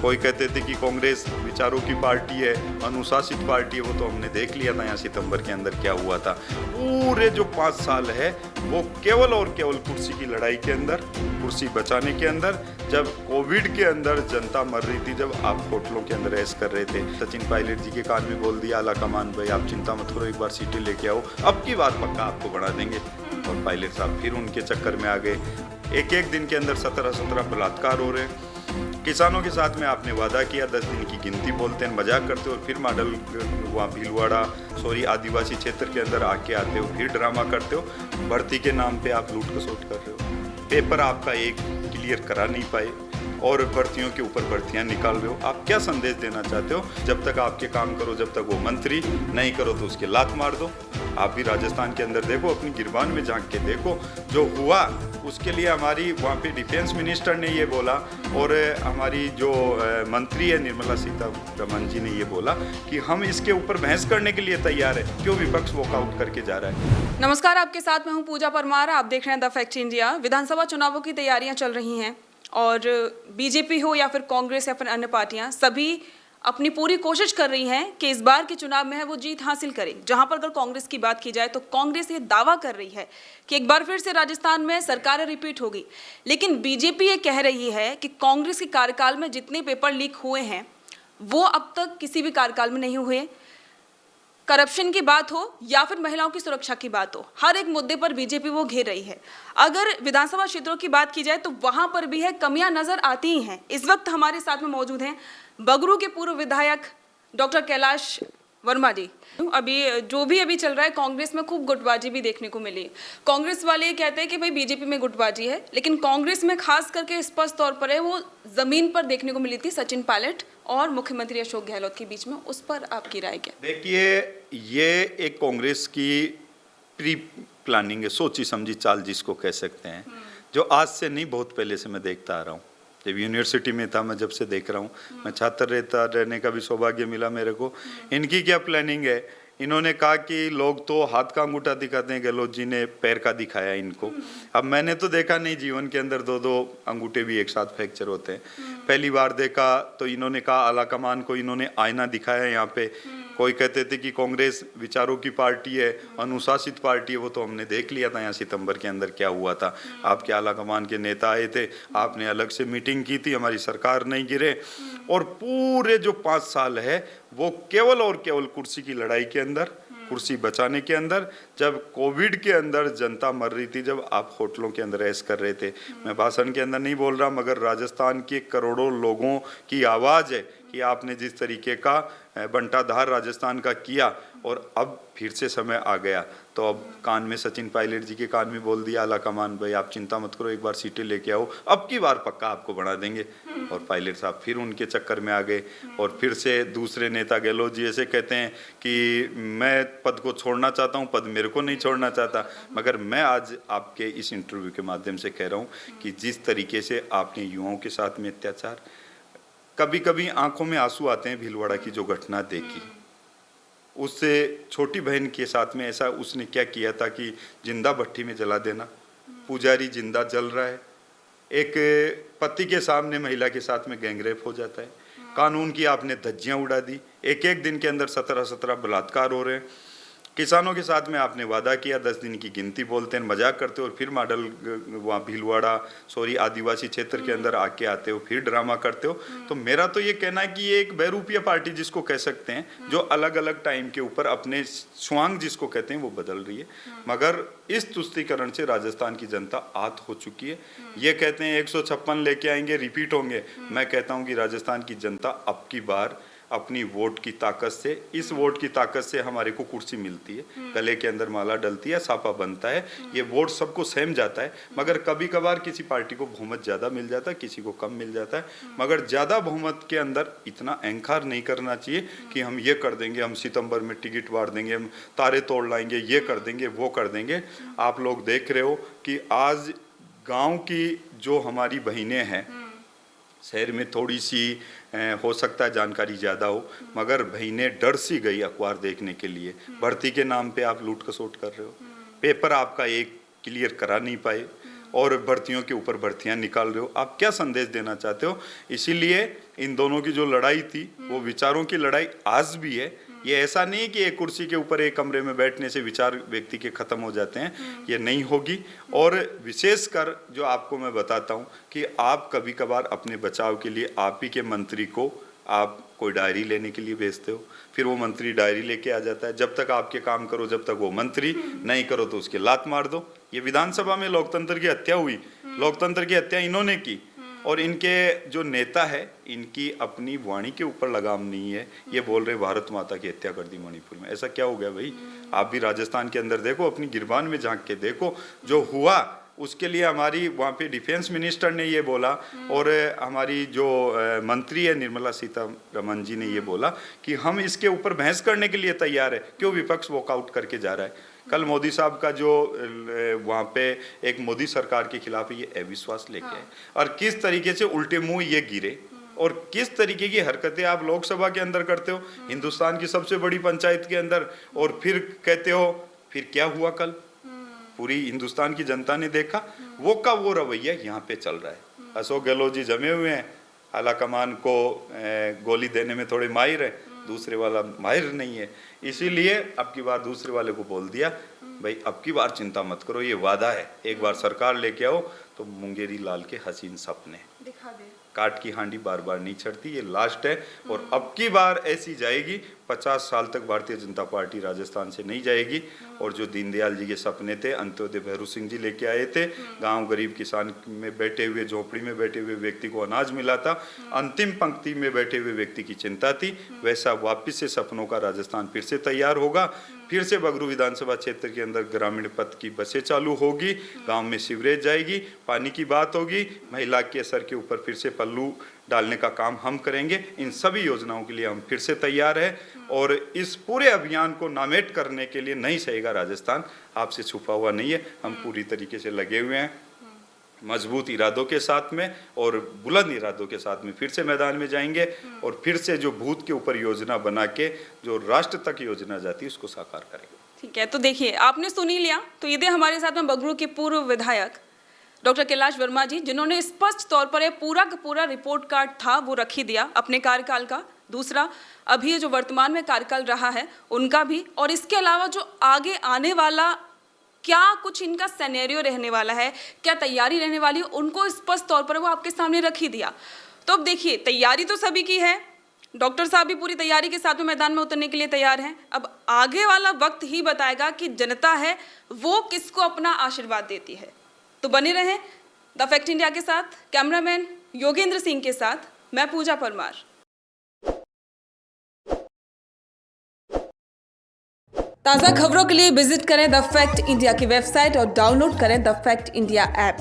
कोई कहते थे कि कांग्रेस विचारों की पार्टी है, अनुशासित पार्टी है, वो तो हमने देख लिया था यहाँ सितंबर के अंदर क्या हुआ था। पूरे जो 5 साल है वो केवल और केवल कुर्सी की लड़ाई के अंदर, कुर्सी बचाने के अंदर, जब कोविड के अंदर जनता मर रही थी, जब आप होटलों के अंदर ऐश कर रहे थे, सचिन पायलट जी के कान में बोल दिया आला कमान भाई आप चिंता मत करो, एक बार सीटें लेके आओ, अब की बार पक्का आपको बढ़ा देंगे। और पायलट साहब फिर उनके चक्कर में आ गए। एक एक दिन के अंदर 17 बलात्कार हो रहे हैं। किसानों के साथ में आपने वादा किया 10 दिन की गिनती, बोलते हैं मजाक करते हो, फिर मॉडल वहाँ भीलवाड़ा आदिवासी क्षेत्र के अंदर आके आते हो, फिर ड्रामा करते हो। भर्ती के नाम पे आप लूट खसोट कर रहे हो, पेपर आपका एक क्लियर करा नहीं पाए और भर्तियों के ऊपर भर्तियां निकाल रहे हो। आप क्या संदेश देना चाहते हो? जब तक आपके काम करो, जब तक वो मंत्री नहीं करो तो उसके लात मार दो। आप भी राजस्थान के अंदर देखो, अपनी गिरबान में झांक के देखो, जो हुआ उसके लिए हमारी वहाँ पे डिफेंस मिनिस्टर ने ये बोला और हमारी जो मंत्री है निर्मला सीतारमण जी ने ये बोला कि हम इसके ऊपर बहस करने के लिए तैयार है। क्यों विपक्ष वॉकआउट करके जा रहा है? नमस्कार, आपके साथ मैं हूँ पूजा परमार। आप देख रहे हैं द फैक्ट इंडिया। विधानसभा चुनावों की तैयारियां चल रही हैं और बीजेपी हो या फिर कांग्रेस या फिर अन्य पार्टियां सभी अपनी पूरी कोशिश कर रही हैं कि इस बार के चुनाव में है वो जीत हासिल करें। जहां पर अगर कांग्रेस की बात की जाए तो कांग्रेस ये दावा कर रही है कि एक बार फिर से राजस्थान में सरकार रिपीट होगी, लेकिन बीजेपी ये कह रही है कि कांग्रेस के कार्यकाल में जितने पेपर लीक हुए हैं वो अब तक किसी भी कार्यकाल में नहीं हुए। करप्शन की बात हो या फिर महिलाओं की सुरक्षा की बात हो, हर एक मुद्दे पर बीजेपी वो घेर रही है। अगर विधानसभा क्षेत्रों की बात की जाए तो वहां पर भी है कमियां नजर आती ही हैं। इस वक्त हमारे साथ में मौजूद हैं बगरू के पूर्व विधायक डॉक्टर कैलाश वर्मा जी। अभी जो भी अभी चल रहा है, कांग्रेस में खूब गुटबाजी भी देखने को मिली। कांग्रेस वाले कहते हैं कि भाई बीजेपी में गुटबाजी है, लेकिन कांग्रेस में खास करके स्पष्ट तौर पर है वो जमीन पर देखने को मिली थी सचिन पायलट और मुख्यमंत्री अशोक गहलोत के बीच में। उस पर आपकी राय क्या? देखिए, ये एक कांग्रेस की प्री प्लानिंग है, सोची समझी चाल जिसको कह सकते हैं, जो आज से नहीं बहुत पहले से मैं देखता आ रहा हूँ। जब यूनिवर्सिटी में था मैं जब से देख रहा हूँ, मैं छात्र रहने का भी सौभाग्य मिला मेरे को। इनकी क्या प्लानिंग है? इन्होंने कहा कि लोग तो हाथ का अंगूठा दिखाते हैं, गहलोत जी ने पैर का दिखाया इनको। अब मैंने तो देखा नहीं जीवन के अंदर 2-2 अंगूठे भी एक साथ फ्रैक्चर होते हैं। पहली बार देखा तो इन्होंने कहा आला कमान को इन्होंने आईना दिखाया यहाँ पे। कोई कहते थे कि कांग्रेस विचारों की पार्टी है, अनुशासित पार्टी है, वो तो हमने देख लिया था यहाँ सितंबर के अंदर क्या हुआ था। आपके आला कमान के नेता आए थे, आपने अलग से मीटिंग की थी, हमारी सरकार नहीं गिरे। और पूरे जो 5 साल है वो केवल और केवल कुर्सी की लड़ाई के अंदर, कुर्सी बचाने के अंदर, जब कोविड के अंदर जनता मर रही थी, जब आप होटलों के अंदर ऐश कर रहे थे। मैं भाषण के अंदर नहीं बोल रहा, मगर राजस्थान के करोड़ों लोगों की आवाज़ है कि आपने जिस तरीके का बंटाधार राजस्थान का किया और अब फिर से समय आ गया तो अब कान में सचिन पायलट जी के कान में बोल दिया आला कमान भाई आप चिंता मत करो, एक बार सीटें लेके आओ, अब की बार पक्का आपको बढ़ा देंगे। और पायलट साहब फिर उनके चक्कर में आ गए और फिर से दूसरे नेता गहलोत जी ऐसे कहते हैं कि मैं पद को छोड़ना चाहता हूँ, पद मेरे को नहीं छोड़ना चाहता। मगर मैं आज आपके इस इंटरव्यू के माध्यम से कह रहा हूँ कि जिस तरीके से आपने युवाओं के साथ में अत्याचार, कभी कभी आंखों में आंसू आते हैं। भीलवाड़ा की जो घटना देखी, उससे छोटी बहन के साथ में ऐसा उसने क्या किया था कि जिंदा भट्टी में जला देना, पुजारी जिंदा जल रहा है, एक पति के सामने महिला के साथ में गैंगरेप हो जाता है, कानून की आपने धज्जियां उड़ा दी। एक एक दिन के अंदर 17 बलात्कार हो रहे हैं। किसानों के साथ में आपने वादा किया 10 दिन की गिनती, बोलते हैं मजाक करते हो, और फिर मॉडल वहाँ भीलवाड़ा आदिवासी क्षेत्र के अंदर आके आते हो, फिर ड्रामा करते हो। तो मेरा तो ये कहना है कि ये एक बहरूपिया पार्टी जिसको कह सकते हैं, जो अलग अलग टाइम के ऊपर अपने स्वांग जिसको कहते हैं वो बदल रही है। मगर इस तुष्टीकरण से राजस्थान की जनता आहत हो चुकी है। ये कहते हैं 156 लेके आएंगे, रिपीट होंगे। मैं कहता हूँ कि राजस्थान की जनता अब की बार अपनी वोट की ताकत से, इस वोट की ताकत से हमारे को कुर्सी मिलती है, गले के अंदर माला डलती है, सापा बनता है, ये वोट सबको सहम जाता है। मगर कभी कभार किसी पार्टी को बहुमत ज़्यादा मिल जाता है, किसी को कम मिल जाता है। मगर ज़्यादा बहुमत के अंदर इतना अहंकार नहीं करना चाहिए कि हम ये कर देंगे, हम सितंबर में टिकट बांट देंगे, हम तारे तोड़ लाएंगे, ये कर देंगे, वो कर देंगे। आप लोग देख रहे हो कि आज गाँव की जो हमारी बहनें हैं, शहर में थोड़ी सी हो सकता है जानकारी ज़्यादा हो, मगर बहनें डर सी गई अखबार देखने के लिए। भर्ती के नाम पे आप लूट खसोट कर रहे हो, पेपर आपका एक क्लियर करा नहीं पाए और भर्तियों के ऊपर भर्तियां निकाल रहे हो। आप क्या संदेश देना चाहते हो? इसीलिए इन दोनों की जो लड़ाई थी वो विचारों की लड़ाई आज भी है। ये ऐसा नहीं है कि एक कुर्सी के ऊपर एक कमरे में बैठने से विचार व्यक्ति के खत्म हो जाते हैं, ये नहीं होगी। और विशेषकर जो आपको मैं बताता हूँ कि आप कभी कभार अपने बचाव के लिए आप ही के मंत्री को आप कोई डायरी लेने के लिए भेजते हो, फिर वो मंत्री डायरी लेके आ जाता है। जब तक आपके काम करो जब तक वो मंत्री, नहीं करो तो उसके लात मार दो। ये विधानसभा में लोकतंत्र की हत्या हुई, लोकतंत्र की हत्या इन्होंने की। और इनके जो नेता है इनकी अपनी वाणी के ऊपर लगाम नहीं है। ये बोल रहे भारत माता की हत्या कर दी मणिपुर में। ऐसा क्या हो गया भाई? आप भी राजस्थान के अंदर देखो, अपनी गिरबान में झांक के देखो। जो हुआ उसके लिए हमारी वहाँ पे डिफेंस मिनिस्टर ने ये बोला और हमारी जो मंत्री है निर्मला सीतारमण जी ने ये बोला कि हम इसके ऊपर बहस करने के लिए तैयार है। क्यों विपक्ष वॉकआउट करके जा रहा है? कल मोदी साहब का जो वहाँ पे एक मोदी सरकार के खिलाफ ये अविश्वास लेके आए और किस तरीके से उल्टे मुंह ये गिरे और किस तरीके की हरकतें आप लोकसभा के अंदर करते हो, हिंदुस्तान की सबसे बड़ी पंचायत के अंदर, और फिर कहते हो। फिर क्या हुआ कल? पूरी हिंदुस्तान की जनता ने देखा वो का वो रवैया यहाँ पे चल रहा है। अशोक गहलोत जी जमे हुए हैं, आला कमान को गोली देने में थोड़े माहिर है, दूसरे वाला माहिर नहीं है। इसीलिए अब की बार दूसरे वाले को बोल दिया भाई अब की बार चिंता मत करो, ये वादा है, एक बार सरकार लेके आओ तो मुंगेरी लाल के हसीन सपने दिखा दे। काट की हांडी बार बार नहीं चढ़ती, ये लास्ट है। और अब की बार ऐसी जाएगी, 50 साल तक भारतीय जनता पार्टी राजस्थान से नहीं जाएगी। और जो दीनदयाल जी के सपने थे, अंत्योदय भैरू सिंह जी लेके आए थे, गांव गरीब किसान में बैठे हुए, झोपड़ी में बैठे हुए व्यक्ति को अनाज मिला था, अंतिम पंक्ति में बैठे हुए व्यक्ति की चिंता थी, वैसा वापस से सपनों का राजस्थान फिर से तैयार होगा। फिर से बगरू विधानसभा क्षेत्र के अंदर ग्रामीण पथ की बसें चालू होगी, गांव में सीवरेज जाएगी, पानी की बात होगी, महिला के सर के ऊपर फिर से पल्लू डालने का काम हम करेंगे। इन सभी योजनाओं के लिए हम फिर से तैयार हैं और इस पूरे अभियान को नामेट करने के लिए नहीं सहेगा राजस्थान, आपसे छुपा हुआ नहीं है। हम पूरी तरीके से लगे हुए हैं, मजबूत इरादों के साथ में और बुलंद इरादों के साथ में फिर से मैदान में जाएंगे और फिर से जो भूत के ऊपर योजना बना के जो राष्ट्र तक योजना जाती है उसको साकार करेंगे। ठीक है, तो देखिए आपने सुन ही लिया। तो ये थे हमारे साथ में बगरू के पूर्व विधायक डॉक्टर कैलाश वर्मा जी, जिन्होंने स्पष्ट तौर पर पूरा का पूरा रिपोर्ट कार्ड था वो रख ही दिया अपने कार्यकाल का, दूसरा अभी जो वर्तमान में कार्यकाल रहा है उनका भी, और इसके अलावा जो आगे आने वाला क्या कुछ इनका सिनेरियो रहने वाला है, क्या तैयारी रहने वाली है, उनको स्पष्ट तौर पर वो आपके सामने रख ही दिया। तो अब देखिए तैयारी तो सभी की है, डॉक्टर साहब भी पूरी तैयारी के साथ में मैदान में उतरने के लिए तैयार हैं। अब आगे वाला वक्त ही बताएगा कि जनता है वो किसको अपना आशीर्वाद देती है। तो बने रहें द फैक्ट इंडिया के साथ, कैमरामैन योगेंद्र सिंह के साथ मैं पूजा परमार। ताज़ा खबरों के लिए विजिट करें द फैक्ट इंडिया की वेबसाइट और डाउनलोड करें द फैक्ट इंडिया ऐप।